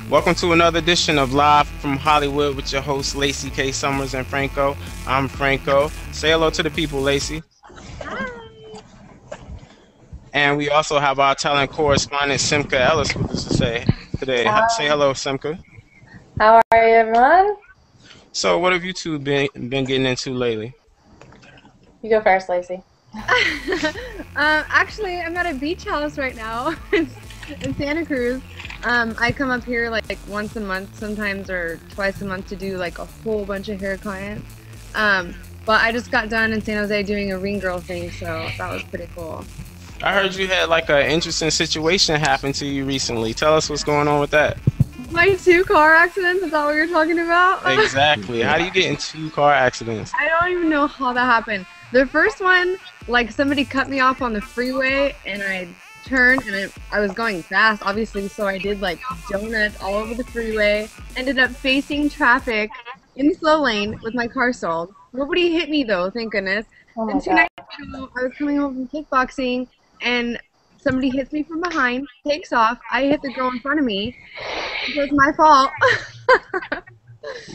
Welcome to another edition of Live from Hollywood with your hosts Laci K. Summers and Franko. I'm Franko. Say hello to the people, Laci. Hi. And we also have our talent correspondent Simka Ellis with us to say today. Say hello, Simka. How are you, everyone? So, what have you two been getting into lately? You go first, Laci. Actually, I'm at a beach house right now in Santa Cruz. I come up here like once a month sometimes or twice a month to do like a whole bunch of hair clients. But I just got done in San Jose doing a ring girl thing, so that was pretty cool. I heard you had like an interesting situation happen to you recently. Tell us what's going on with that. My 2 car accidents, is that what you're talking about? Exactly. How do you get in 2 car accidents? I don't even know how that happened. The first one, like somebody cut me off on the freeway and I turned and I was going fast, obviously, so I did like donuts all over the freeway. Ended up facing traffic in the slow lane with my car stalled. Nobody hit me though, thank goodness. And 2 nights ago, I was coming home from kickboxing and somebody hits me from behind, takes off. I hit the girl in front of me. It was my fault.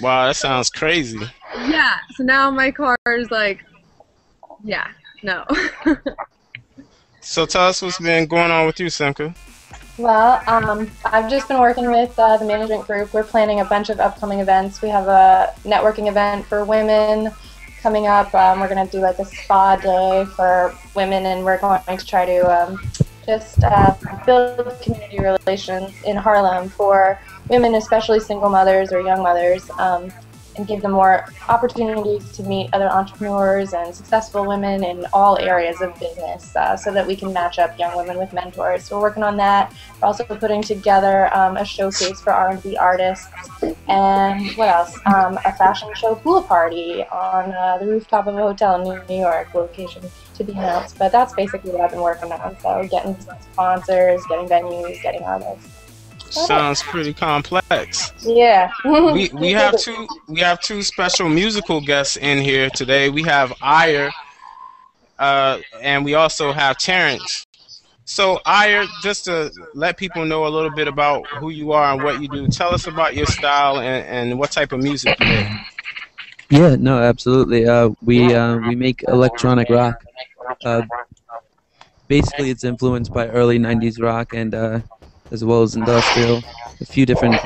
Wow, that sounds crazy. Yeah, so now my car is like, yeah, no. So tell us what's been going on with you, Simka. Well, I've just been working with the management group. We're planning a bunch of upcoming events. We have a networking event for women coming up. We're going to do like a spa day for women, and we're going to try to just build community relations in Harlem for women, especially single mothers or young mothers, and give them more opportunities to meet other entrepreneurs and successful women in all areas of business, so that we can match up young women with mentors. So we're working on that. We're also putting together a showcase for R&B artists, and what else? A fashion show pool party on the rooftop of a hotel in New York, location to be announced. But that's basically what I've been working on. So getting sponsors, getting venues, getting artists. Sounds pretty complex. Yeah. we have two special musical guests in here today. We have Aiur, and we also have Terrence. So Aiur, just to let people know a little bit about who you are and what you do, tell us about your style and what type of music you make. Yeah, no, absolutely. We make electronic rock. Basically, it's influenced by early '90s rock and as well as industrial. A few different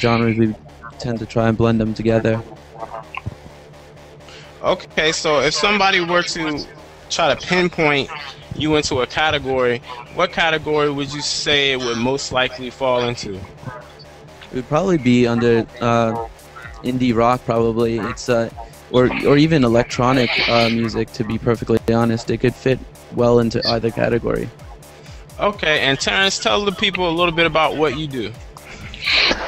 genres. We tend to try and blend them together. Okay, so if somebody were to try to pinpoint you into a category, what category would you say it would most likely fall into? It would probably be under indie rock, probably. It's or even electronic music. To be perfectly honest, it could fit well into either category. Okay, and Terrence, tell the people a little bit about what you do.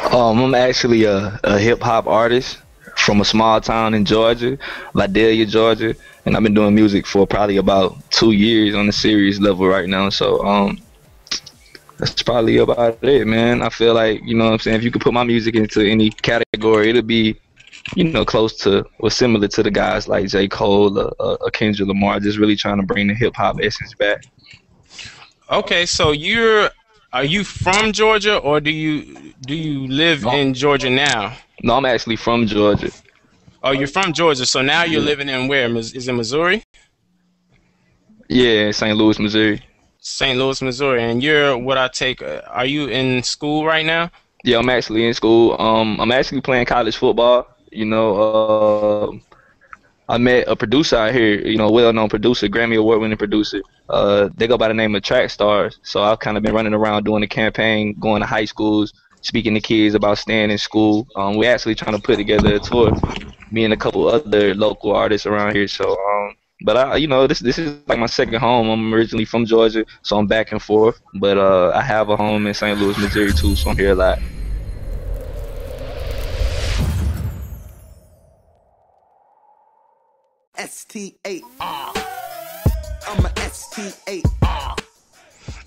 I'm actually a hip-hop artist from a small town in Georgia, Vidalia, Georgia, and I've been doing music for probably about 2 years on a serious level right now. So that's probably about it, man. I feel like, you know what I'm saying, if you could put my music into any category, it'll be, you know, close to or similar to the guys like J. Cole or Kendrick Lamar, just really trying to bring the hip-hop essence back. Okay, so are you from Georgia, or do you live in Georgia now? No, I'm actually from Georgia. Oh, you're from Georgia, so now you're living in where? Is it Missouri? Yeah, St. Louis, Missouri. St. Louis, Missouri, and you're what I take. Are you in school right now? Yeah, I'm actually in school. I'm actually playing college football. You know, I met a producer out here, you know, a well-known producer, Grammy Award-winning producer. They go by the name of Track Stars. So I've kind of been running around doing a campaign, going to high schools, speaking to kids about staying in school. We're actually trying to put together a tour, me and a couple other local artists around here. So, but you know, this is like my second home. I'm originally from Georgia, so I'm back and forth. But I have a home in St. Louis, Missouri too, so I'm here a lot. STAR. I'm a STAR.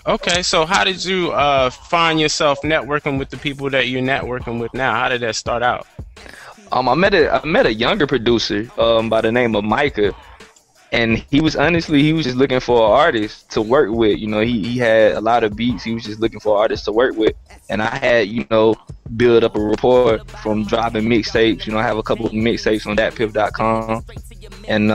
Okay, so how did you find yourself networking with the people that you're networking with now? How did that start out? I met a younger producer by the name of Micah, and he was just looking for an artist to work with. You know, he had a lot of beats. He was just looking for artists to work with, and I had, you know, build up a rapport from dropping mixtapes. You know, I have a couple of mixtapes on thatpiff.com. And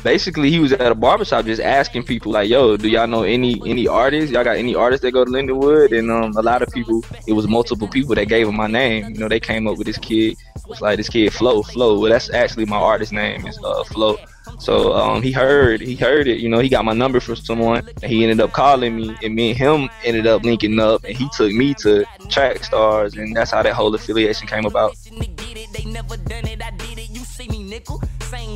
basically he was at a barbershop just asking people like, yo, do y'all know any artists? Y'all got any artists that go to Lindenwood? And a lot of people, it was multiple people that gave him my name. You know, they came up with this kid. It was like this kid Flo. Well, that's actually my artist name is Flo. So he heard it. You know, he got my number from someone, and he ended up calling me, and me and him ended up linking up, and he took me to Track Stars, and that's how that whole affiliation came about. Same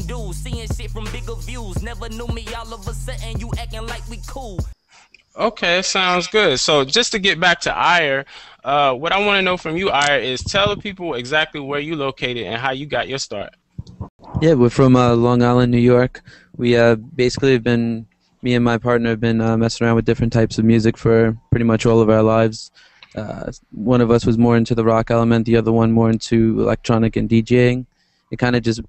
dude, seeing shit from bigger views. Never knew me, all of a sudden you acting like we cool. Okay, sounds good. So just to get back to Aiur, what I want to know from you, Aiur, is tell the people exactly where you located and how you got your start. Yeah, we're from Long Island, New York. We basically have been, me and my partner have been messing around with different types of music for pretty much all of our lives. One of us was more into the rock element, the other one more into electronic and DJing. It kind of just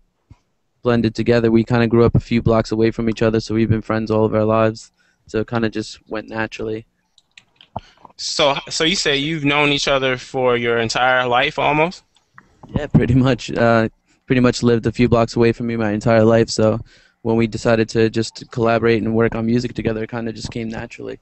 blended together. We kind of grew up a few blocks away from each other, so we've been friends all of our lives. So it kind of just went naturally. So you say you've known each other for your entire life, almost? Yeah, pretty much. Pretty much lived a few blocks away from me my entire life. So when we decided to just collaborate and work on music together, it kind of just came naturally.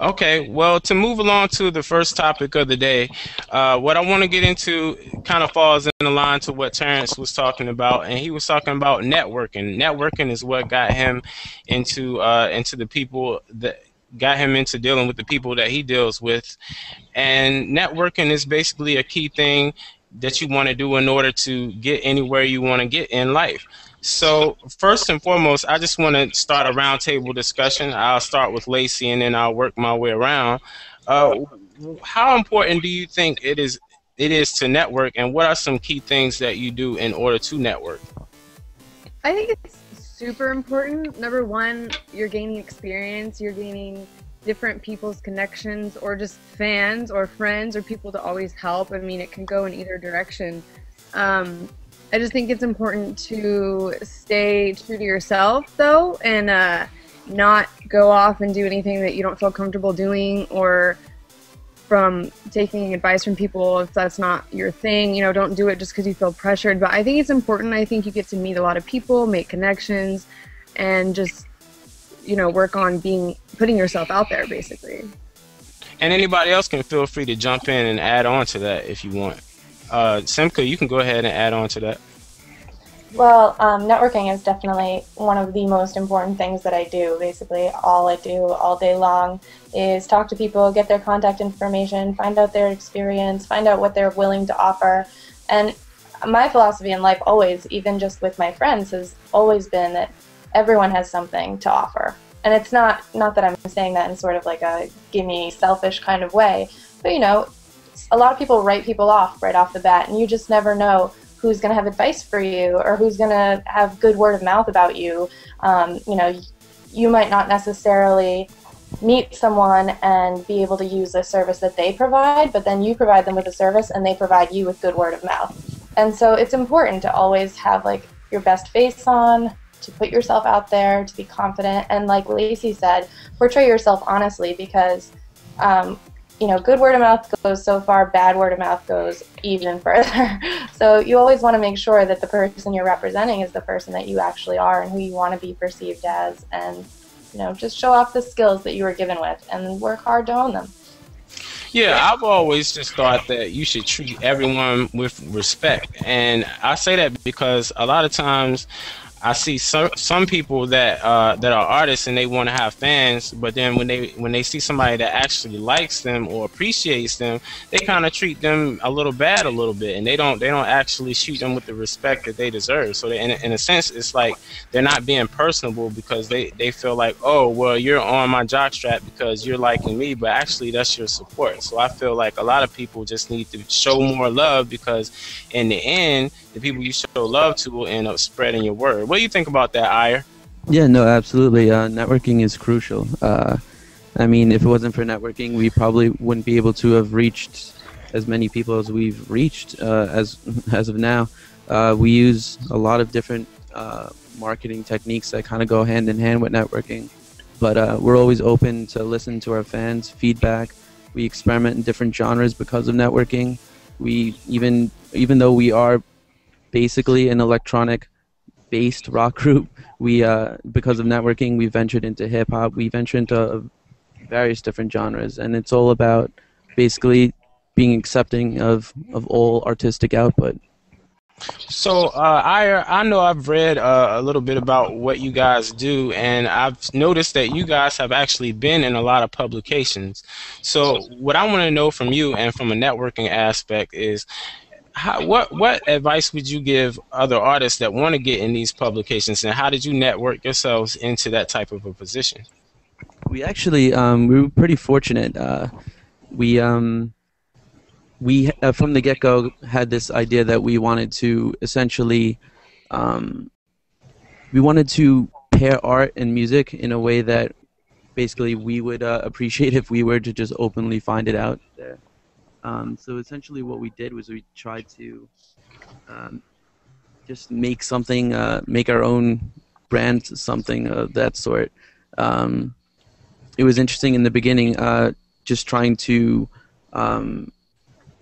Okay, well, to move along to the first topic of the day, what I want to get into kind of falls in the line to what Terrence was talking about, and he was talking about networking. Networking is what got him into the people that got him into dealing with the people that he deals with, and networking is basically a key thing that you want to do in order to get anywhere you want to get in life. So first and foremost, I just want to start a roundtable discussion. I'll start with Laci, and then I'll work my way around. How important do you think it is to network, and what are some key things that you do in order to network? I think it's super important. Number one, you're gaining experience. You're gaining different people's connections, or just fans or friends or people to always help. I mean, it can go in either direction. I just think it's important to stay true to yourself, though, and not go off and do anything that you don't feel comfortable doing, or from taking advice from people if that's not your thing. You know, don't do it just because you feel pressured. But I think it's important. I think you get to meet a lot of people, make connections, and just, you know, work on putting yourself out there, basically. And anybody else can feel free to jump in and add on to that if you want. Simka, you can go ahead and add on to that. Well, networking is definitely one of the most important things that I do. Basically, all I do all day long is talk to people, get their contact information, find out their experience, find out what they're willing to offer. And my philosophy in life always, even just with my friends, has always been that everyone has something to offer. And it's not that I'm saying that in sort of like a gimme selfish kind of way, but you know, a lot of people write people off right off the bat, and you just never know who's going to have advice for you or who's going to have good word of mouth about you. You know, you might not necessarily meet someone and be able to use a service that they provide, but then you provide them with a service and they provide you with good word of mouth. And so it's important to always have like your best face on, to put yourself out there, to be confident, and like Laci said, portray yourself honestly, because you know, good word of mouth goes so far, bad word of mouth goes even further. So you always want to make sure that the person you're representing is the person that you actually are and who you want to be perceived as, and you know, just show off the skills that you were given with and work hard to own them. Yeah, I've always just thought that you should treat everyone with respect, and I say that because a lot of times I see some people that are artists and they want to have fans, but then when they see somebody that actually likes them or appreciates them, they kind of treat them a little bad a little bit, and they don't actually treat them with the respect that they deserve. So in a sense, it's like they're not being personable because they feel like, oh, well, you're on my jockstrap because you're liking me, but actually that's your support. So I feel like a lot of people just need to show more love, because in the end, the people you show love to will end up spreading your word. What do you think about that, Aiur? Yeah, no, absolutely. Networking is crucial. I mean, if it wasn't for networking, we probably wouldn't be able to have reached as many people as we've reached as of now. We use a lot of different marketing techniques that kind of go hand in hand with networking. But we're always open to listen to our fans' feedback We experiment in different genres because of networking. We even though we are basically an electronic-based rock group, we because of networking, we ventured into hip hop. We ventured into various different genres, and it's all about basically being accepting of all artistic output. So, I know I've read a little bit about what you guys do, and I've noticed that you guys have actually been in a lot of publications. So, what I want to know from you, and from a networking aspect, is what advice would you give other artists that want to get in these publications, and how did you network yourselves into that type of a position? We actually we were pretty fortunate. We from the get-go had this idea that we wanted to essentially we wanted to pair art and music in a way that basically we would appreciate if we were to just openly find it out there. So essentially what we did was we tried to just make something, make our own brand, something of that sort. It was interesting in the beginning, just trying to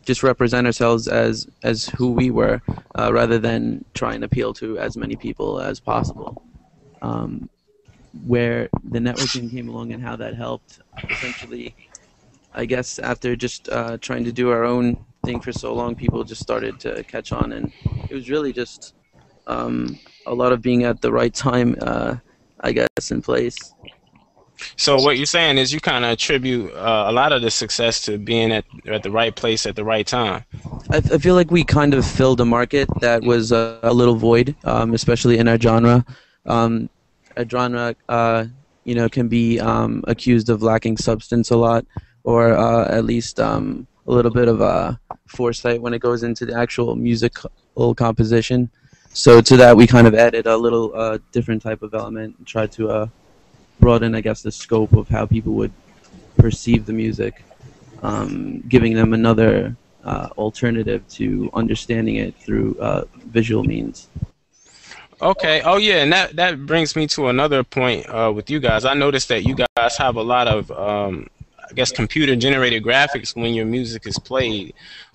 just represent ourselves as who we were, rather than try and appeal to as many people as possible. Where the networking came along and how that helped, essentially, I guess after just trying to do our own thing for so long, people just started to catch on, and it was really just a lot of being at the right time, I guess, in place. So what you're saying is you kind of attribute a lot of the success to being at the right place at the right time. I feel like we kind of filled a market that was a little void, especially in our genre. Our genre, you know, can be accused of lacking substance a lot, or at least a little bit of foresight when it goes into the actual musical composition. So to that, we kind of added a little different type of element and tried to broaden, I guess, the scope of how people would perceive the music, giving them another alternative to understanding it through visual means. Okay. Oh yeah, and that brings me to another point with you guys. I noticed that you guys have a lot of I guess computer-generated graphics when your music is played.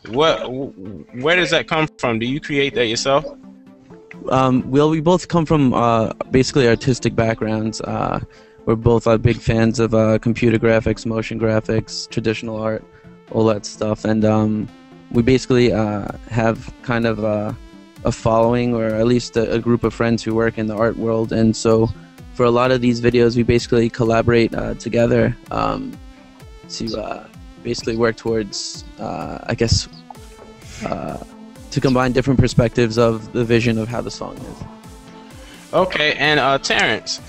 Where does that come from? Do you create that yourself? Well, we both come from basically artistic backgrounds. We're both big fans of computer graphics, motion graphics, traditional art, all that stuff, and we basically have kind of a following, or at least a group of friends who work in the art world, and so for a lot of these videos we basically collaborate together to basically work towards, I guess, to combine different perspectives of the vision of how the song is. Okay, and Terrence,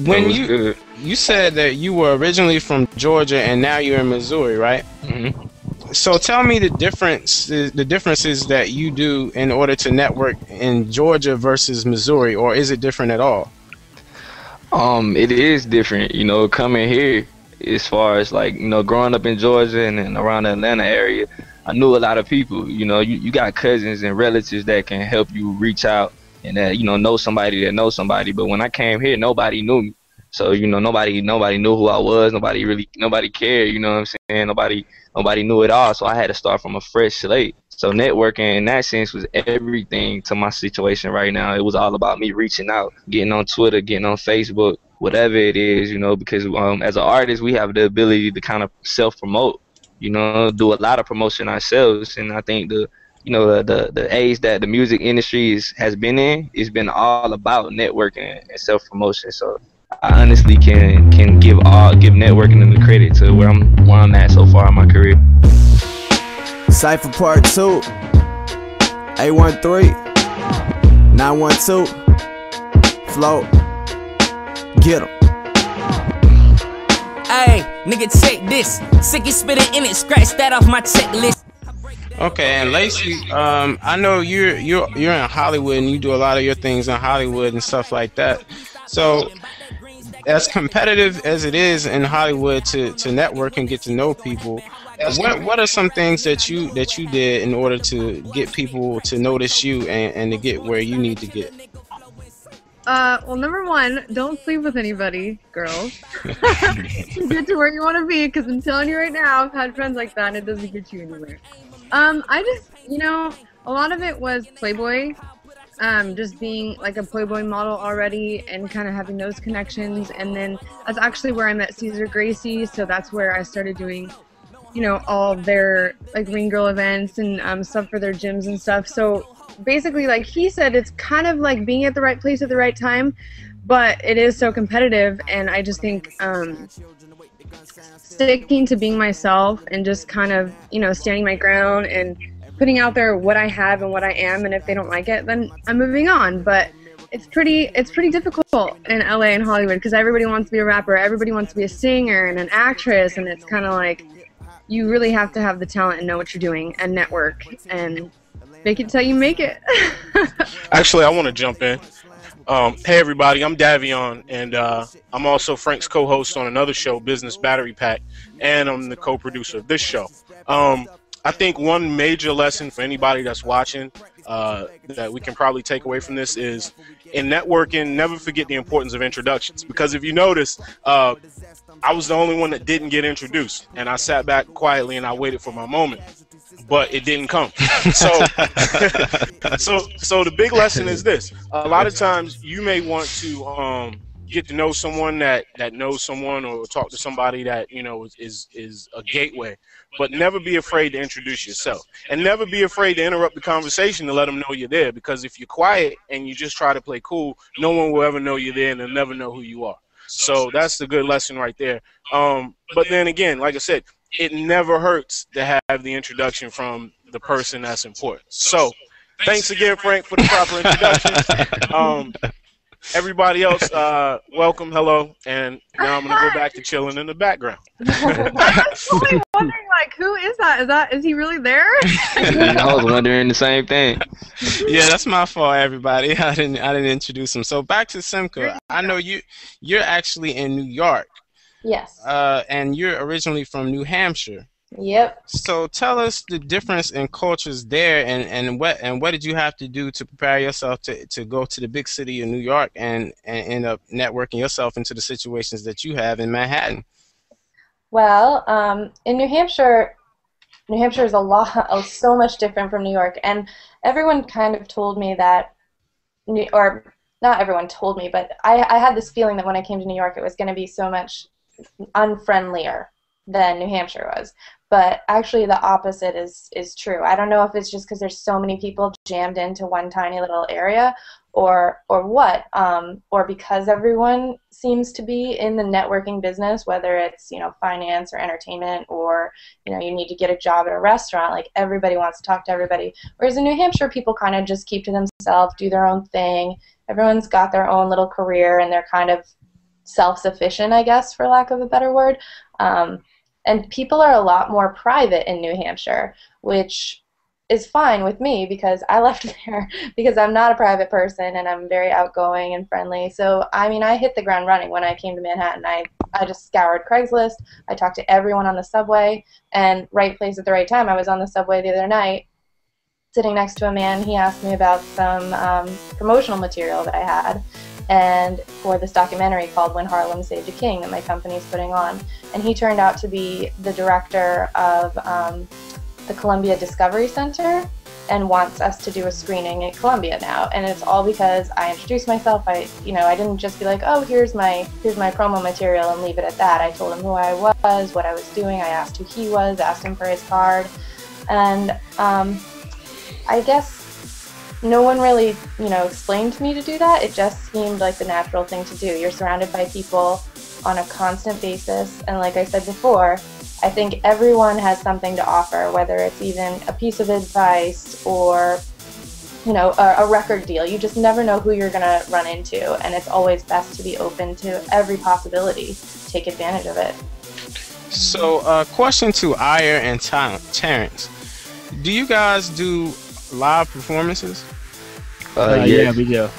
when you said that you were originally from Georgia and now you're in Missouri, right? Mm-hmm. So tell me the differences that you do in order to network in Georgia versus Missouri, or is it different at all? It is different, you know, coming here, as far as like, you know, growing up in Georgia and around the Atlanta area, I knew a lot of people. You know, you got cousins and relatives that can help you reach out and that, you know somebody that knows somebody. But when I came here, nobody knew me. So, you know, nobody knew who I was. Nobody cared. You know what I'm saying? Nobody knew it all. So I had to start from a fresh slate. So networking in that sense was everything to my situation right now. It was all about me reaching out, getting on Twitter, getting on Facebook, whatever it is, you know, because as an artist, we have the ability to kind of self-promote, you know, do a lot of promotion ourselves. And I think the age that the music industry has been in, it's been all about networking and self-promotion. So I honestly can give networking the credit to where I'm at so far in my career. Cypher Part 2, 813, 912, Flo, get 'em. Hey, nigga, check this. Sicky spitting in it, scratch that off my checklist. Okay, and Laci, I know you're in Hollywood and you do a lot of your things in Hollywood and stuff like that. So, as competitive as it is in Hollywood to network and get to know people, what are some things that you did in order to get people to notice you and to get where you need to get? Well, number one, don't sleep with anybody, girls. Get to where you want to be, because I'm telling you right now, I've had friends like that, and it doesn't get you anywhere. I just, a lot of it was Playboy. Just being like a Playboy model already and kind of having those connections. And then that's actually where I met Cesar Gracie. So that's where I started doing, all their like Ring Girl events and stuff for their gyms and stuff. So basically, like he said, it's kind of like being at the right place at the right time, but it is so competitive. And I just think sticking to being myself and just kind of, standing my ground and putting out there what I have and what I am, and if they don't like it, then I'm moving on. But it's pretty difficult in LA and Hollywood because everybody wants to be a rapper, everybody wants to be a singer and an actress, and it's kind of like you really have to have the talent and know what you're doing and network and make it till you make it. Actually, I want to jump in. Hey everybody, I'm Davion, and I'm also Frank's co-host on another show, Business Battery Pack, and I'm the co-producer of this show. I think one major lesson for anybody that's watching that we can probably take away from this is in networking, never forget the importance of introductions. Because if you notice, I was the only one that didn't get introduced, and I sat back quietly and I waited for my moment, but it didn't come. So, so the big lesson is this: a lot of times you may want to get to know someone that knows someone, or talk to somebody that is a gateway. But never be afraid to introduce yourself, and never be afraid to interrupt the conversation to let them know you're there. Because if you're quiet and you just try to play cool, no one will ever know you're there, and they'll never know who you are. So that's the good lesson right there. But then again, like I said, it never hurts to have the introduction from the person that's important. So thanks again, Frank, for the proper introduction. Everybody else, welcome, hello, and now I'm gonna go back to chilling in the background. I was totally wondering, like, who is that? Is he really there? I was wondering the same thing. Yeah, that's my fault, everybody. I didn't introduce him. So back to Simka. I know you're actually in New York. Yes. And you're originally from New Hampshire. Yep. So tell us the difference in cultures there, and what did you have to do to prepare yourself to go to the big city of New York and end up networking yourself into the situations that you have in Manhattan? Well, in New Hampshire is so much different from New York, and everyone kind of told me that, or not everyone told me, but I had this feeling that when I came to New York, it was going to be so much unfriendlier than New Hampshire was. But actually the opposite is true. I don't know if it's just because there's so many people jammed into one tiny little area, or what, or because everyone seems to be in the networking business, whether it's finance or entertainment, or you need to get a job at a restaurant. Like, everybody wants to talk to everybody. Whereas in New Hampshire, people kind of just keep to themselves, do their own thing. Everyone's got their own little career, and they're kind of self-sufficient, I guess, for lack of a better word. And people are a lot more private in New Hampshire, which is fine with me because I left there because I'm not a private person and I'm very outgoing and friendly. So, I mean, I hit the ground running when I came to Manhattan. I just scoured Craigslist. I talked to everyone on the subway, and right place at the right time. I was on the subway the other night sitting next to a man. He asked me about some promotional material that I had, and for this documentary called When Harlem Saved a King that my company's putting on. And he turned out to be the director of the Columbia Discovery Center, and wants us to do a screening at Columbia now. And it's all because I introduced myself. I didn't just be like, oh, here's my promo material and leave it at that. I told him who I was, what I was doing. I asked who he was, asked him for his card. And I guess no one really, explained to me to do that. It just seemed like the natural thing to do. You're surrounded by people on a constant basis, and like I said before, I think everyone has something to offer, whether it's even a piece of advice or, a record deal. You just never know who you're going to run into, and it's always best to be open to every possibility. Take advantage of it. So, question to Aiur and Terrence. Do you guys do live performances? Yeah, we do.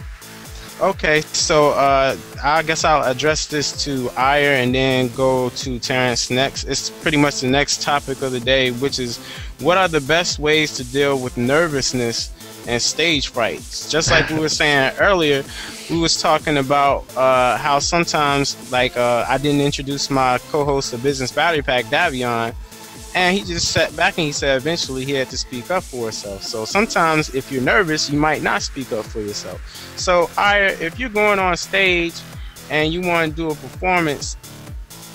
Okay, so I guess I'll address this to Aiur and then go to Terrence next. It's pretty much the next topic of the day, which is what are the best ways to deal with nervousness and stage frights. Just like we were saying earlier, we was talking about how sometimes, like, I didn't introduce my co-host of Business Battery Pack, Davion, and he just sat back and he said eventually he had to speak up for himself. So sometimes if you're nervous, you might not speak up for yourself. So if you're going on stage and you want to do a performance,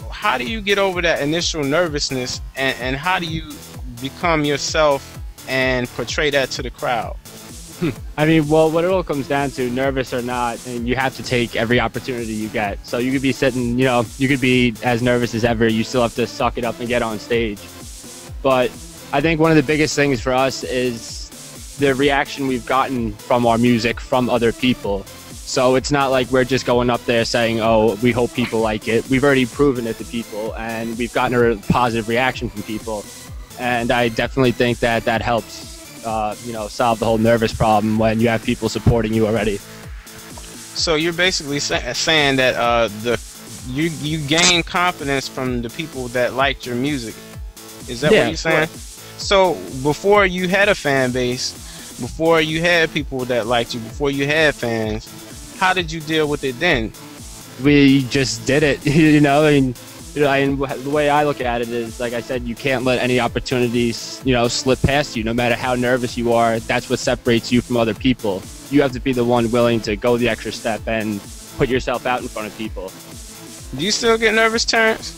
how do you get over that initial nervousness, and how do you become yourself and portray that to the crowd? I mean, well, what it all comes down to, nervous or not, and you have to take every opportunity you get. So you could be sitting, you know, you could be as nervous as ever. You still have to suck it up and get on stage. But I think one of the biggest things for us is the reaction we've gotten from our music from other people. So it's not like we're just going up there saying, oh, we hope people like it. We've already proven it to people, and we've gotten a positive reaction from people. And I definitely think that that helps, you know, solve the whole nervous problem when you have people supporting you already. So you're basically saying that you gain confidence from the people that liked your music. Is that what you're saying? So before you had a fan base, before you had people that liked you, before you had fans, how did you deal with it then? We just did it, you know. And the way I look at it is, like I said, you can't let any opportunities, you know, slip past you. No matter how nervous you are, that's what separates you from other people. You have to be the one willing to go the extra step and put yourself out in front of people. Do you still get nervous, Terrence?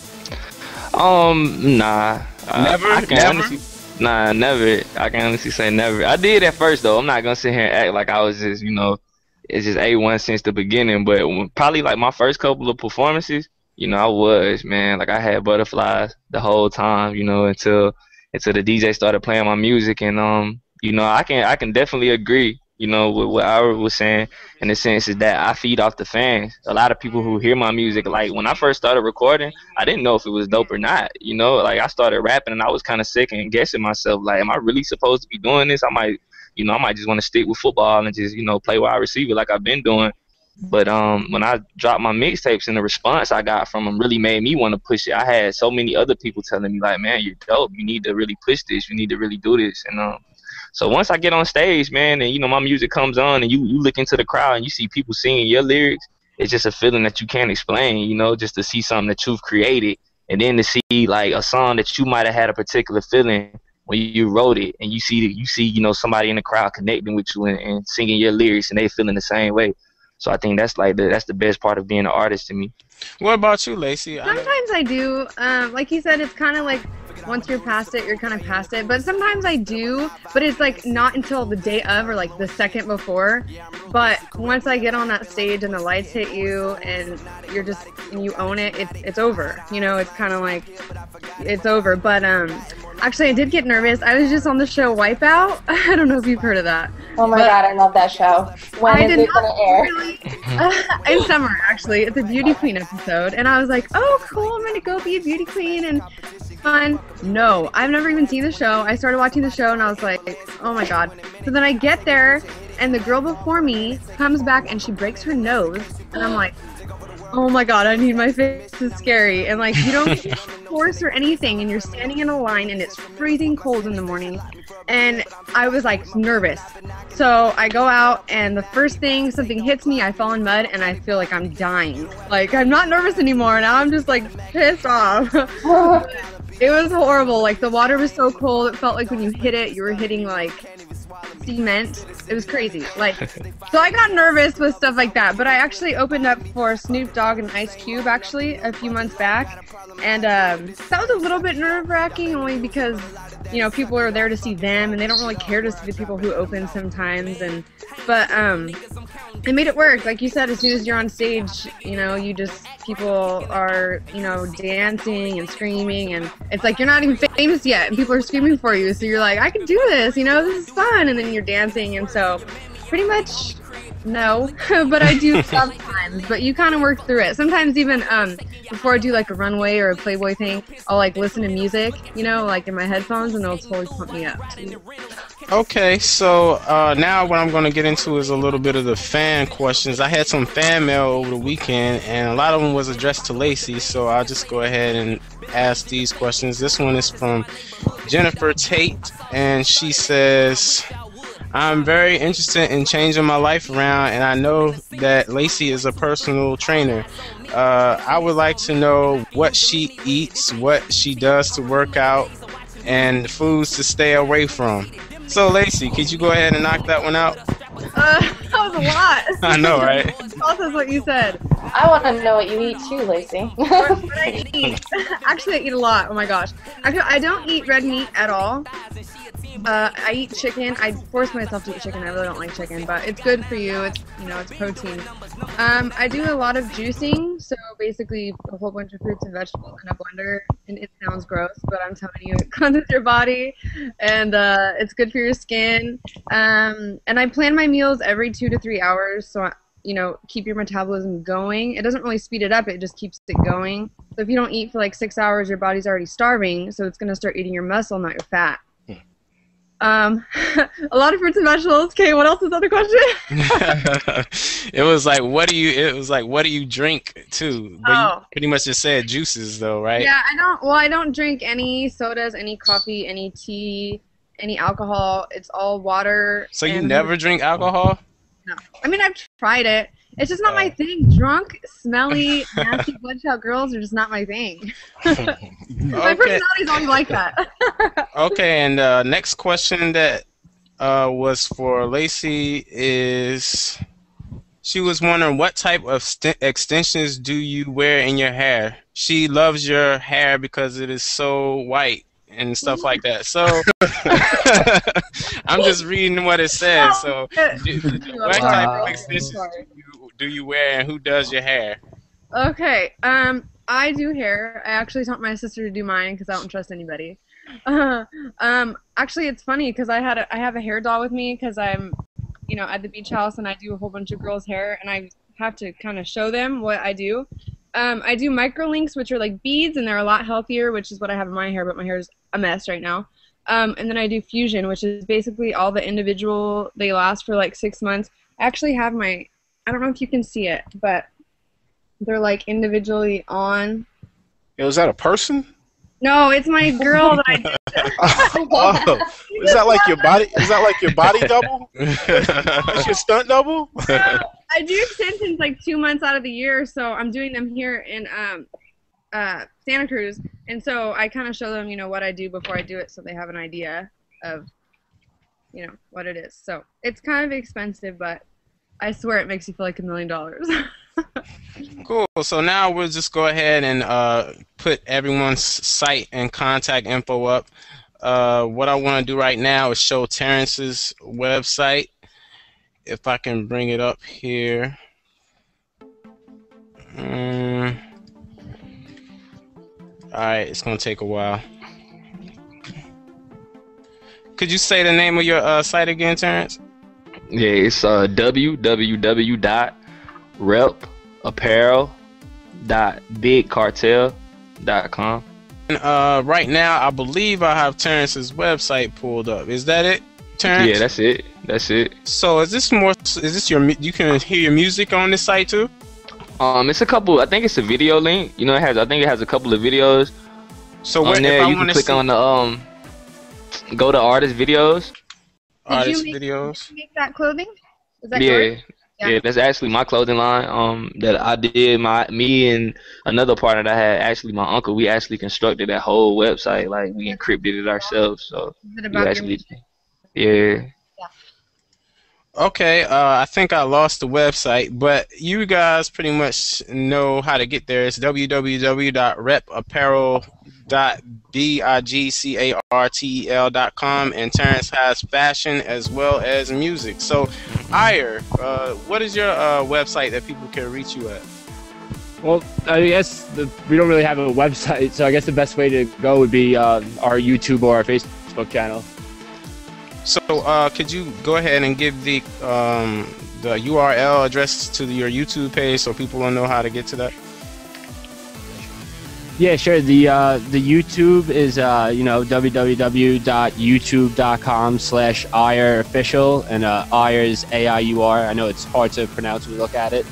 Nah. Never? Honestly, nah, never. I can honestly say never. I did at first, though. I'm not gonna sit here and act like I was just, you know, it's just A1 since the beginning. But probably like my first couple of performances, you know, I was, man, like I had butterflies the whole time, you know, until the DJ started playing my music. And you know, I can definitely agree, you know, with what Aiur was saying, in the sense is that I feed off the fans. A lot of people who hear my music, like when I first started recording, I didn't know if it was dope or not, you know. Like I started rapping and I was kind of sick and guessing myself, like, am I really supposed to be doing this? I might just want to stick with football and just, you know, play wide receiver like I've been doing. But when I dropped my mixtapes, and the response I got from them really made me want to push it. I had so many other people telling me, like, man, you're dope. You need to really push this. You need to really do this. And so once I get on stage, man, and, you know, my music comes on and you look into the crowd and you see people singing your lyrics, it's just a feeling that you can't explain, you know, just to see something that you've created, and then to see, like, a song that you might have had a particular feeling when you wrote it, and you see, you know, somebody in the crowd connecting with you and singing your lyrics, and they feeling the same way. So I think that's like that's the best part of being an artist to me. What about you, Laci? Sometimes I do. Like you said, it's kind of like once you're past it, you're kind of past it. But sometimes I do, but it's like not until the day of or like the second before. But once I get on that stage and the lights hit you and you own it, it's over. You know, it's kind of like it's over. But actually, I did get nervous. I was just on the show Wipeout. I don't know if you've heard of that. Oh my God, I love that show. When is it going to air? Really, in summer, actually. It's a beauty queen episode. And I was like, oh, cool, I'm going to go be a beauty queen and fun. No, I've never even seen the show. I started watching the show and I was like, oh my God. So then I get there and the girl before me comes back and she breaks her nose. And I'm like, oh my God, I need my face. This is scary. And like, you don't get force or anything, and you're standing in a line and it's freezing cold in the morning. And I was like nervous. So I go out and the first thing, something hits me, I fall in mud and I feel like I'm dying. Like, I'm not nervous anymore. Now I'm just like pissed off. It was horrible. Like, the water was so cold. It felt like when you hit it, you were hitting like cement. It was crazy. Like, so I got nervous with stuff like that. But I actually opened up for Snoop Dogg and Ice Cube actually a few months back, and that was a little bit nerve-wracking, only because, you know, people are there to see them and they don't really care to see the people who open sometimes. And but it made it work. Like you said, as soon as you're on stage, you know, people are, you know, dancing and screaming, and it's like you're not even famous yet and people are screaming for you, so you're like, I can do this, you know, this is fun. And then you're dancing, and so pretty much no, but I do sometimes. But you kind of work through it. Sometimes even before I do like a runway or a Playboy thing, I'll like listen to music, you know, like in my headphones, and it'll totally pump me up. Okay, so now what I'm going to get into is a little bit of the fan questions. I had some fan mail over the weekend, and a lot of them was addressed to Laci, so I'll just go ahead and ask these questions. This one is from Jennifer Tate, and she says, I'm very interested in changing my life around, and I know that Laci is a personal trainer. I would like to know what she eats, what she does to work out, and foods to stay away from. So, Laci, could you go ahead and knock that one out? That was a lot. I know, right? Also, what you said. I want to know what you eat too, Laci. What I eat. Actually, I eat a lot. Oh my gosh. Actually, I don't eat red meat at all. I eat chicken. I force myself to eat chicken. I really don't like chicken, but it's good for you. It's, you know, it's protein. I do a lot of juicing, so basically a whole bunch of fruits and vegetables in a blender. And it sounds gross, but I'm telling you, it cleanses your body, and it's good for your skin. And I plan my meals every 2 to 3 hours, so you know, keep your metabolism going. It doesn't really speed it up, it just keeps it going. So if you don't eat for like 6 hours, your body's already starving, so it's gonna start eating your muscle, not your fat. A lot of fruits and vegetables. Okay, what else is the other question? It was like, what do you drink too? But you pretty much just said juices though, right? Yeah, I don't drink any sodas, any coffee, any tea, any alcohol. It's all water. So you never drink alcohol? No. I mean, I've tried it. It's just not my thing. Drunk, smelly, nasty bloodshot girls are just not my thing. My personality's always like that. Okay, and next question that was for Laci is, she was wondering what type of extensions do you wear in your hair? She loves your hair because it is so white and stuff like that. So I'm just reading what it says. So what type of extensions do you wear, and who does your hair? Okay, I do hair. I actually taught my sister to do mine because I don't trust anybody. Actually, it's funny because I have a hair doll with me because I'm, you know, at the beach house and I do a whole bunch of girls' hair, and I have to kind of show them what I do. I do microlinks, which are like beads, and they're a lot healthier, which is what I have in my hair, but my hair is a mess right now. And then I do fusion, which is basically all the individual. They last for like 6 months. I actually have my, I don't know if you can see it, but they're like individually on. Yo, is that a person? No, it's my girl that I did. Oh, is that like your body? Is that like your body double? Is your stunt double? I do extensions like 2 months out of the year, so I'm doing them here in Santa Cruz, and so I kind of show them, you know, what I do before I do it, so they have an idea of, you know, what it is. So it's kind of expensive, but I swear it makes you feel like $1 million. Cool. So now we'll just go ahead and put everyone's site and contact info up. What I want to do right now is show Terrence's website. If I can bring it up here. Alright, it's going to take a while. Could you say the name of your site again, Terrence? Yeah, it's www.repapparel.bigcartel.com. And right now, I believe I have Terrence's website pulled up. Is that it, Terrence? Yeah, that's it. That's it. So is this more? Is this your? You can hear your music on this site too? It's a couple. I think it's a video link. You know, I think it has a couple of videos. So on there, you can click on the go to artist videos. Artist videos. Did you make that clothing? Is that correct? Yeah, that's actually my clothing line. That I did. Me and another partner that I had, actually my uncle. We actually constructed that whole website. Like we encrypted it ourselves. So is it about your music? Yeah. Okay, I think I lost the website, but you guys pretty much know how to get there. It's www.repapparel.bigcartel.com, and Terrence has fashion as well as music. So, Aiur, what is your website that people can reach you at? Well, I guess we don't really have a website, so I guess the best way to go would be our YouTube or our Facebook channel. So, could you go ahead and give the URL address to your YouTube page so people will know how to get to that? Yeah, sure. The YouTube is www.youtube.com/AiurOfficial, and Aiur is AIUR. I know it's hard to pronounce when you look at it.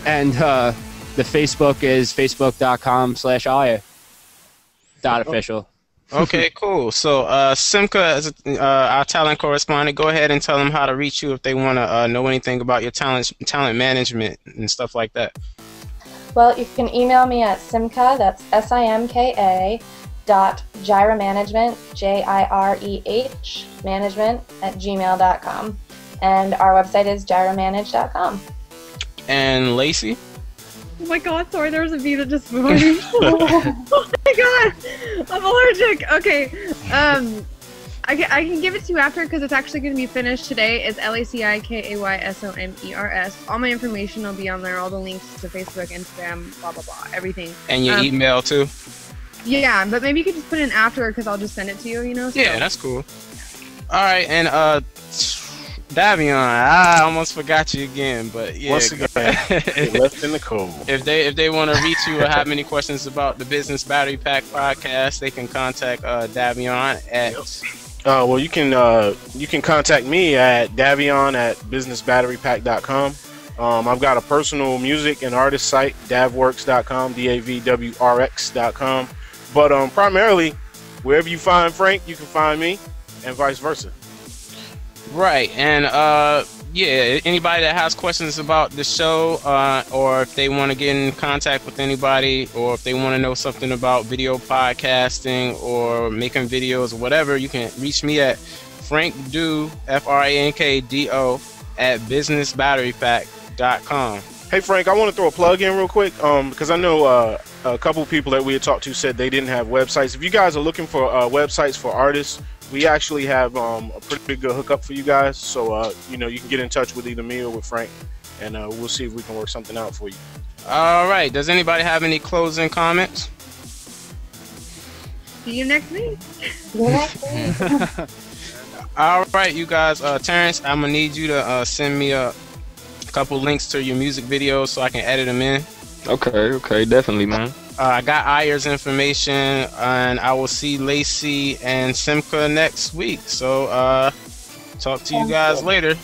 And the Facebook is facebook.com/Aiur.official. Okay, cool. So, Simka, as our talent correspondent, go ahead and tell them how to reach you if they want to know anything about your talent management and stuff like that. Well, you can email me at simka, that's SIMKA, .jirehmanagement, JIREH, management @gmail.com. And our website is jiremanage.com. And Laci? Oh my god, sorry, there was a bee that just flew on me. Oh my god, I'm allergic. Okay, I can give it to you after because it's actually going to be finished today. It's LACIKAYSOMERS. All my information will be on there, all the links to Facebook, Instagram, blah, blah, blah, everything. And your email too? Yeah, but maybe you could just put it in after because I'll just send it to you, you know? So. Yeah, that's cool. Alright, and Davion, I almost forgot you again, but yeah. Once again, left in the cold. If they want to reach you or have any questions about the Business Battery Pack podcast, they can contact Davion at. Well, you can contact me at davion@businessbatterypack.com. I've got a personal music and artist site, davworks.com, DAVWRX.com. But primarily, wherever you find Frank, you can find me, and vice versa. Right, and yeah, anybody that has questions about the show, or if they want to get in contact with anybody, or if they want to know something about video podcasting or making videos or whatever, you can reach me at frankdo, FRANKDO, @businessbatterypack.com. Hey Frank, I want to throw a plug in real quick, because I know a couple people that we had talked to said they didn't have websites. If you guys are looking for websites for artists, we actually have a pretty good hookup for you guys. So you know, you can get in touch with either me or with Frank, and we'll see if we can work something out for you. All right. Does anybody have any closing comments? See you next week. All right, you guys. Terrence, I'm gonna need you to send me a couple links to your music videos so I can edit them in. Okay, definitely, man. I got Aier's information, and I will see Laci and Simka next week. So, talk to you guys later.